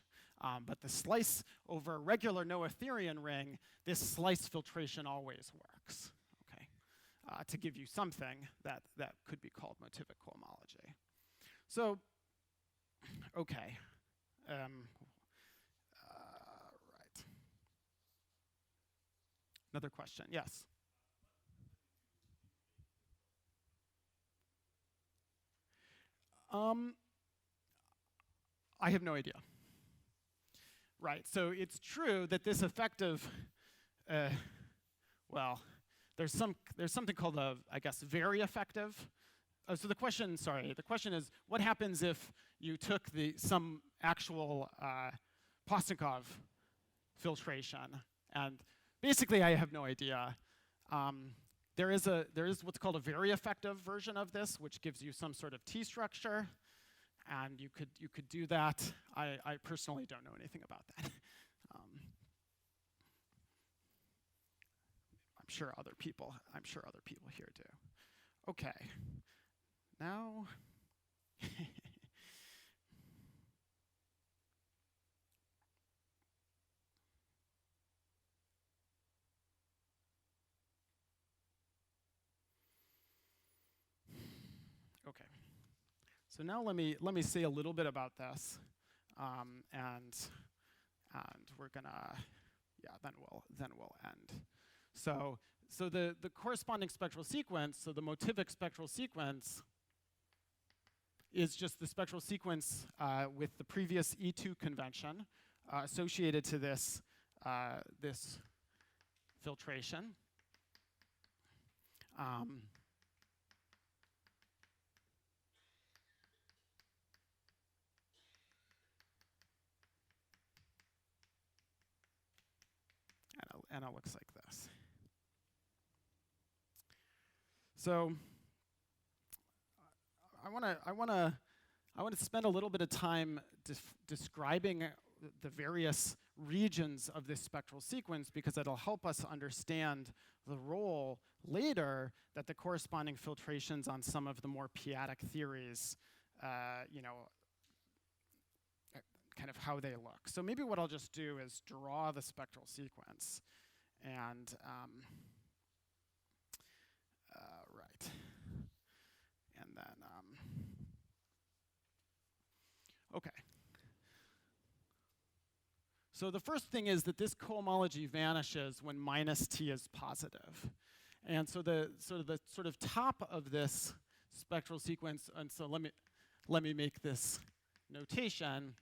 But the slice over a regular Noetherian ring, this slice filtration always works, okay, to give you something that could be called motivic cohomology. So, okay. Right. Another question, yes? I have no idea. Right, so it's true that this effective, well, there's something called I guess, very effective. So the question is, what happens if you took some actual Postnikov filtration? And basically, I have no idea. There is what's called a very effective version of this, which gives you some sort of T structure. And you could do that. I personally don't know anything about that. I'm sure other people here do. Okay. Now okay. So now let me say a little bit about this, and we're gonna, then we'll end. So the corresponding spectral sequence, so the motivic spectral sequence, is just the spectral sequence with the previous E2 convention associated to this this filtration. And it looks like this. So I want to spend a little bit of time describing the various regions of this spectral sequence, because it'll help us understand the role later that the corresponding filtrations on some of the more p-adic theories, kind of how they look. So maybe what I'll just do is draw the spectral sequence. And, right. And then, okay. So the first thing is that this cohomology vanishes when minus t is positive. And so the sort of top of this spectral sequence, and so let me make this notation.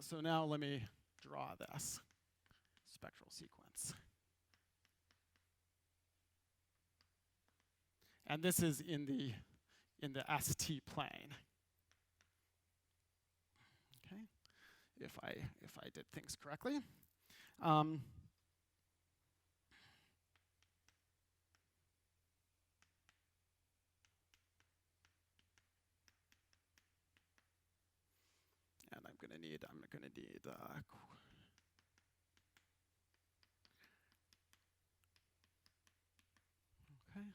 So now let me draw this spectral sequence. And this is in the ST plane. Okay, if I did things correctly. And I'm gonna need okay.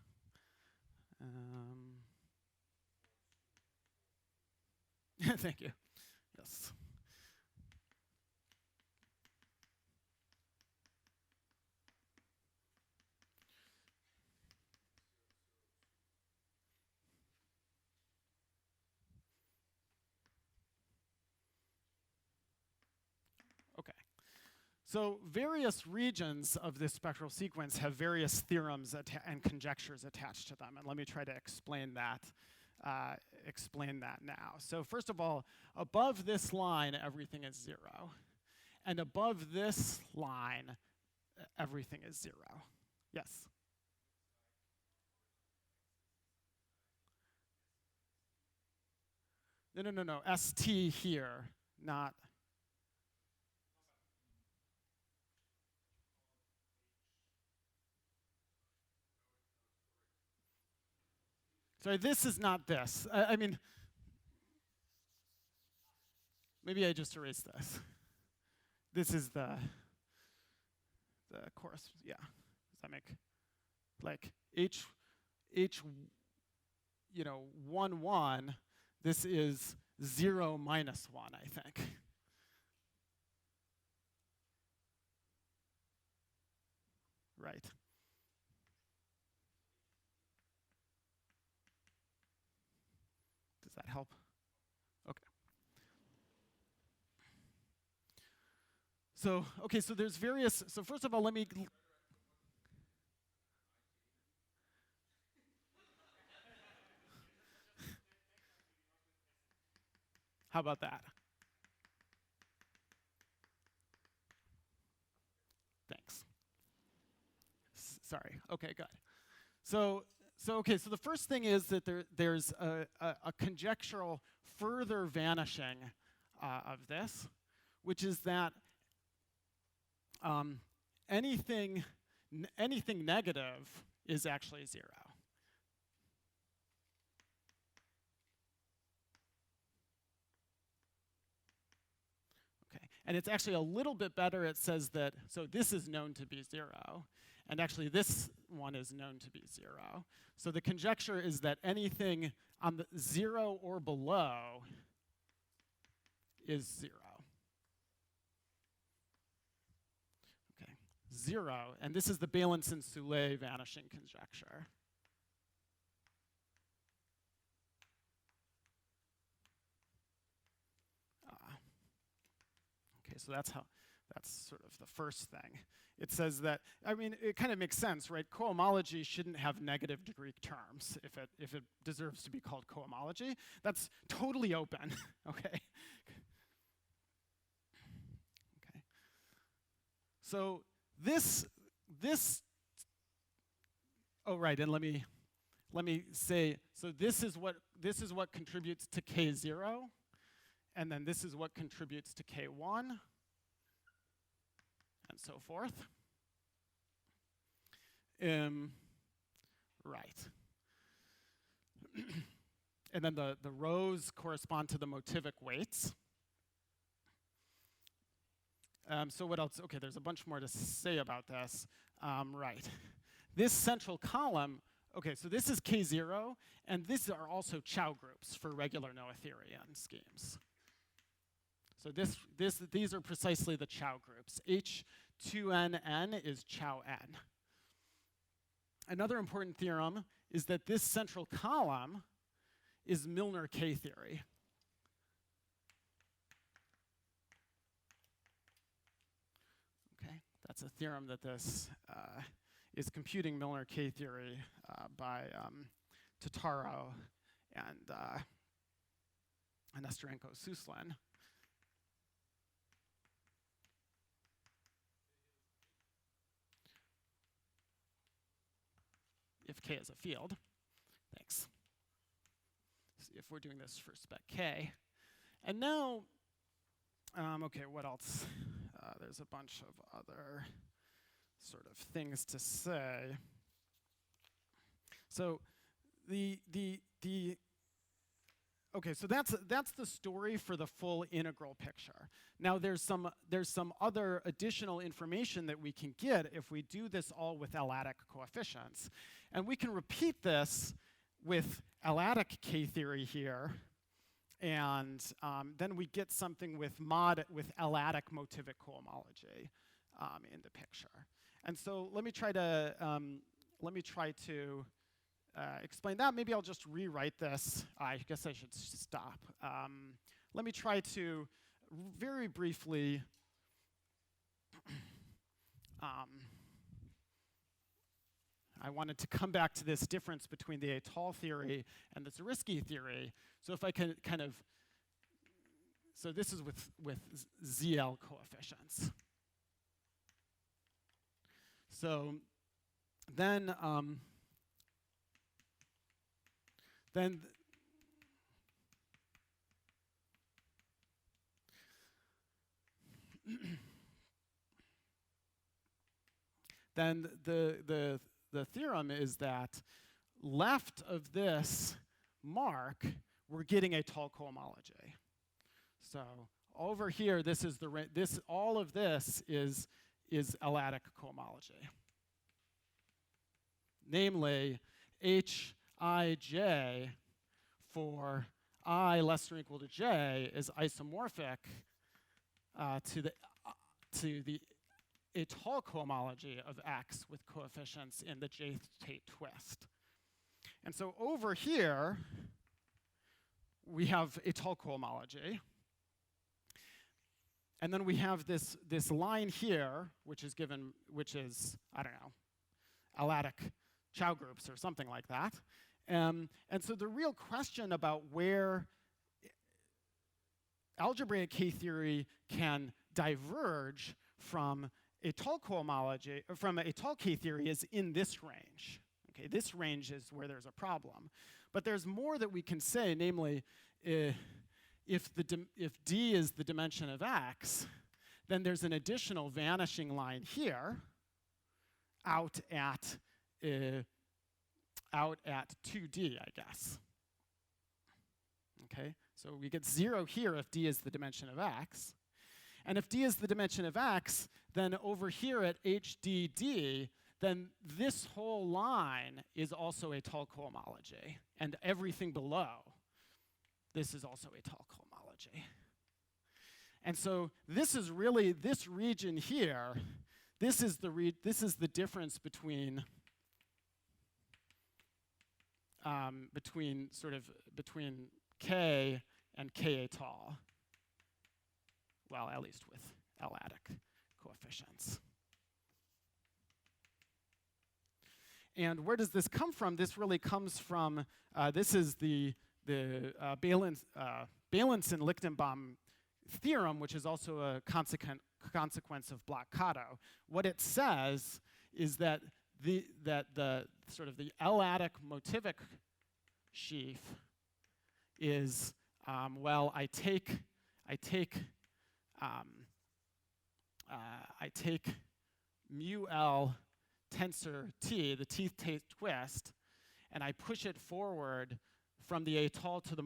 Thank you. Yes. Okay. So various regions of this spectral sequence have various theorems and conjectures attached to them, and let me try to explain that now. So first of all, above this line, everything is 0. And above this line, everything is 0. Yes? No. ST here, not. Sorry, this is not this. I mean, maybe I just erased this. This is the course. Yeah. Does that make like H 1 1? This is 0 minus 1, I think. Right. Does that help? Okay. So, okay, so there's various, so first of all, let me, how about that? Thanks. Sorry, okay, good. So the first thing is that there's a conjectural further vanishing of this, which is that anything negative is actually 0. Okay, and it's actually a little bit better. It says that, so this is known to be 0, and actually this one is known to be 0. So the conjecture is that anything on the 0 or below is 0. 0, and this is the Bailenson-Soulet vanishing conjecture. Okay, so that's sort of the first thing. It says that, I mean, it kind of makes sense, right? Cohomology shouldn't have negative Greek terms if it deserves to be called cohomology. That's totally open, okay? Okay. So this, oh right, and let me say, so this is what contributes to K0, and then this is what contributes to K1, and so forth. Right. And then the rows correspond to the motivic weights. So what else? Okay, there's a bunch more to say about this. Right. This central column, okay, so this is K0, and these are also Chow groups for regular Noetherian schemes. So these are precisely the Chow groups. H2NN is Chow N. Another important theorem is that this central column is Milnor K theory. Okay, that's a theorem that this is computing Milnor K theory by Totaro and Nestorenko-Suslin. If K is a field. Thanks. See if we're doing this for spec K. And now, okay, what else? There's a bunch of other sort of things to say. So okay, so that's the story for the full integral picture. Now there's some other additional information that we can get if we do this all with L-adic coefficients. And we can repeat this with L-adic K theory here, and then we get something with L-adic motivic cohomology in the picture. And so let me try to explain that. Maybe I'll just rewrite this. I guess I should stop. Let me try to very briefly I wanted to come back to this difference between the Étale theory and the Zariski theory. So if I can kind of, so this is with ZL coefficients. So then then the theorem is that left of this mark, we're getting a tall cohomology. So over here, this is all of this is L-adic cohomology. Namely, Hij for I less than or equal to j is isomorphic to the Étale cohomology of X with coefficients in the J-Tate twist. And so over here, we have Étale cohomology. And then we have this line here, which is, I don't know, L-adic Chow groups or something like that. And so the real question about where algebraic K-theory can diverge from Étale cohomology, from Étale K-theory is in this range. Okay, this range is where there's a problem. But there's more that we can say, namely, if D is the dimension of X, then there's an additional vanishing line here out at 2D, I guess. Okay, so we get 0 here if D is the dimension of X. And if D is the dimension of X, then over here at HDD, then this whole line is also Étale cohomology. And everything below, this is also Étale cohomology. And so this is really, this region here, this is the difference between K and K Étale. Well, at least with L-adic coefficients. And where does this come from? This really comes from, this is the Beilinson-Lichtenbaum theorem, which is also a consequence of Bloch-Kato. What it says is that the sort of the L-adic Motivic sheaf is, well, I take mu L tensor T, the T-Tate twist, and I push it forward from the Étale to the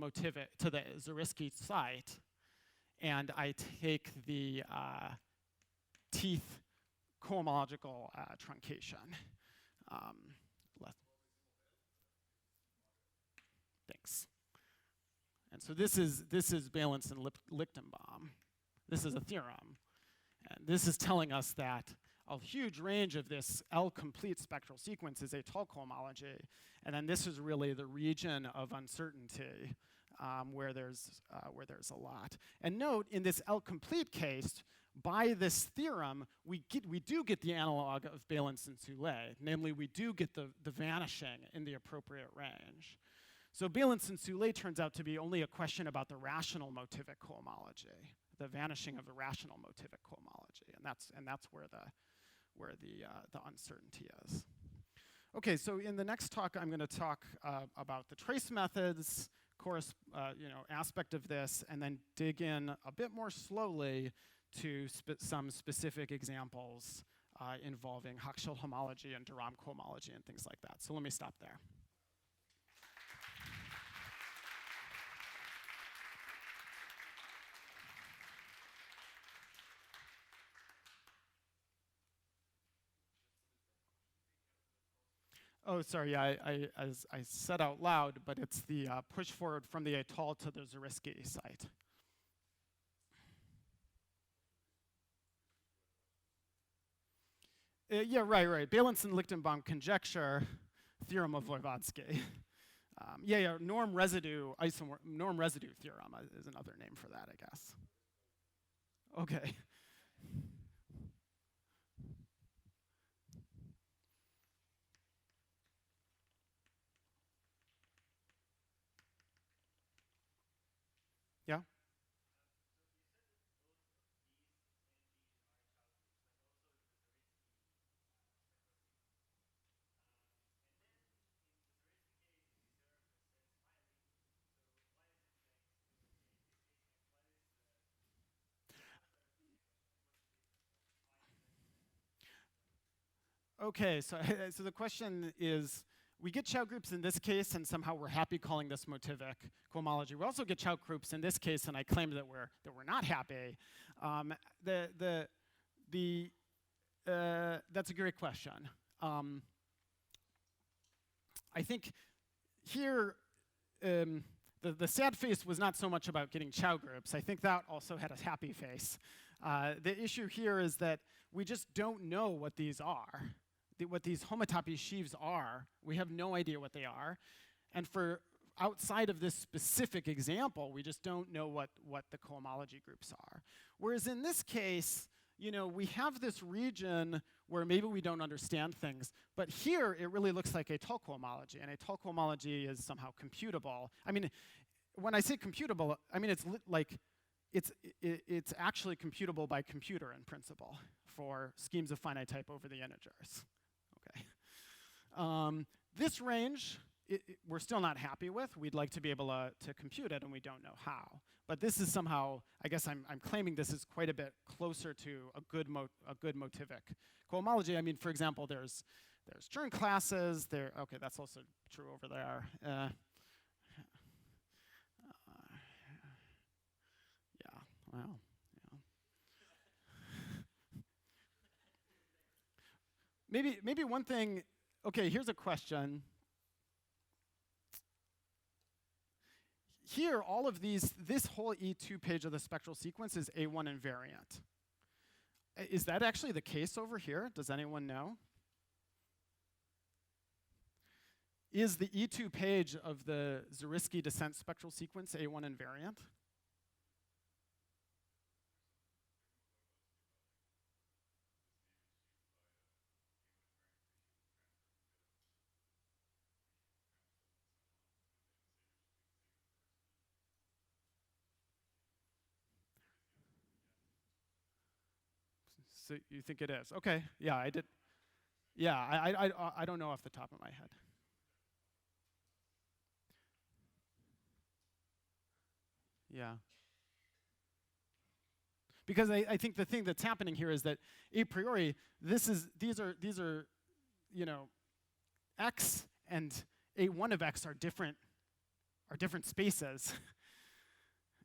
Zariski site, and I take the teeth cohomological truncation. Thanks. And so this is Beilinson-Lichtenbaum. This is a theorem. And this is telling us that a huge range of this L-complete spectral sequence is Étale cohomology. And then this is really the region of uncertainty where there's a lot. And note, in this L-complete case, by this theorem, we do get the analog of Beilinson-Soulé. Namely, we do get the vanishing in the appropriate range. So Beilinson-Soulé turns out to be only a question about the rational motivic cohomology, the vanishing of the rational motivic cohomology, and that's where the uncertainty is. Okay, so in the next talk, I'm going to talk about the trace methods, aspect of this, and then dig in a bit more slowly to some specific examples involving Hochschild homology and de Rham cohomology and things like that. So let me stop there. Oh, sorry, as I said out loud, but it's the push forward from the Étale to the Zariski site. Yeah, right. Beilinson-Lichtenbaum conjecture, theorem of Voevodsky. Norm residue theorem is another name for that, I guess. Okay. Yeah? Okay, so, so the question is, we get Chow groups in this case, and somehow we're happy calling this Motivic cohomology. We also get Chow groups in this case, and I claim that we're not happy. That's a great question. I think here, the sad face was not so much about getting Chow groups. I think that also had a happy face. The issue here is that we just don't know what these are. What these homotopy sheaves are, we have no idea what they are. And for outside of this specific example, we just don't know what the cohomology groups are. Whereas in this case, you know, we have this region where maybe we don't understand things, but here it really looks like Antieau cohomology, and Antieau cohomology is somehow computable. I mean, when I say computable, I mean it's actually computable by computer in principle for schemes of finite type over the integers. Okay. This range, we're still not happy with. We'd like to be able to compute it, and we don't know how. But this is somehow, I guess I'm claiming this is quite a bit closer to a good Motivic cohomology. I mean, for example, there's Chern classes. Okay, that's also true over there. Yeah, well, yeah. Maybe one thing. Okay, here's a question. Here, all of these, this whole E2 page of the spectral sequence is A1 invariant. Is that actually the case over here? Does anyone know? Is the E2 page of the Zariski descent spectral sequence A1 invariant? So you think it is? Okay, yeah, I did. Yeah, I don't know off the top of my head. Yeah. Because I think the thing that's happening here is that a priori, these are, you know, X and A1 of X are different spaces.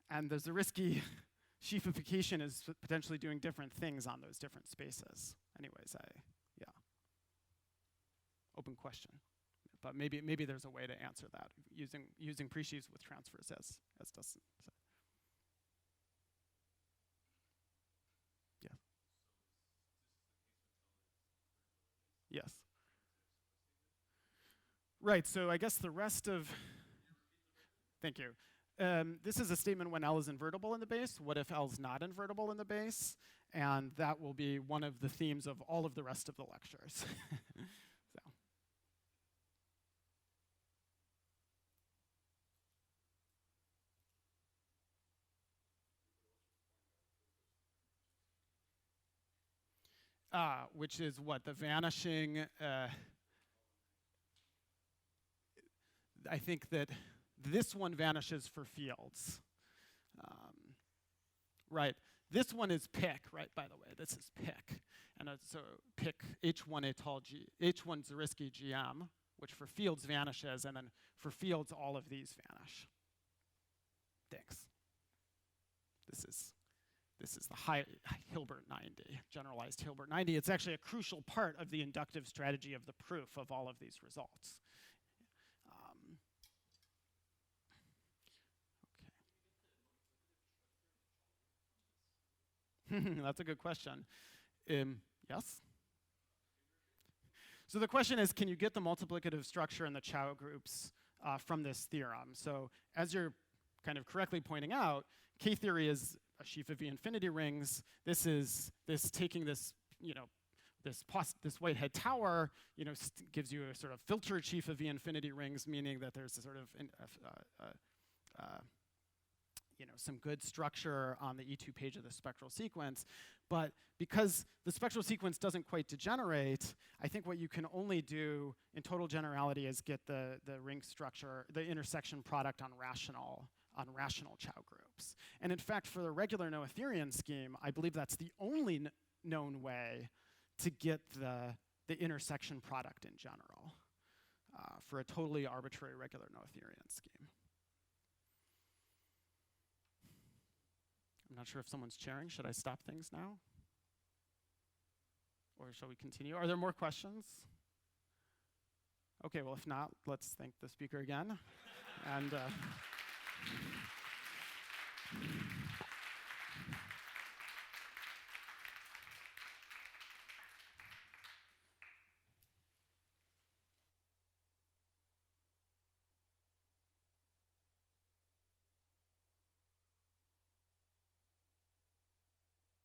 And the Zariski sheafification is potentially doing different things on those different spaces. Anyways, yeah. Open question. But maybe there's a way to answer that using presheaves with transfers as does. Yeah. Yes. Right, so I guess the rest of, thank you. This is a statement when L is invertible in the base. What if L is not invertible in the base? And that will be one of the themes of all of the rest of the lectures. Which is what? The vanishing, I think that this one vanishes for fields. Right. This one is pick, right, by the way. This is pick. And so pick H1 Antieau H1 Zariski GM, which for fields vanishes, and then for fields, all of these vanish. Thanks. This is the Hilbert 90, generalized Hilbert 90. It's actually a crucial part of the inductive strategy of the proof of all of these results. Okay. That's a good question. Yes? So the question is, can you get the multiplicative structure in the Chow groups from this theorem? So as you're kind of correctly pointing out, K-theory is a sheaf of V infinity rings. This is taking this, you know, this Whitehead tower, you know, gives you a sort of filtered sheaf of V infinity rings, meaning that there's a sort of you know, some good structure on the E2 page of the spectral sequence. But because the spectral sequence doesn't quite degenerate, I think what you can only do in total generality is get the ring structure, the intersection product on rational Chow groups. And in fact, for the regular Noetherian scheme, I believe that's the only known way to get the the intersection product in general for a totally arbitrary regular Noetherian scheme. I'm not sure if someone's chairing. Should I stop things now? Or shall we continue? Are there more questions? Okay, well, if not, let's thank the speaker again. And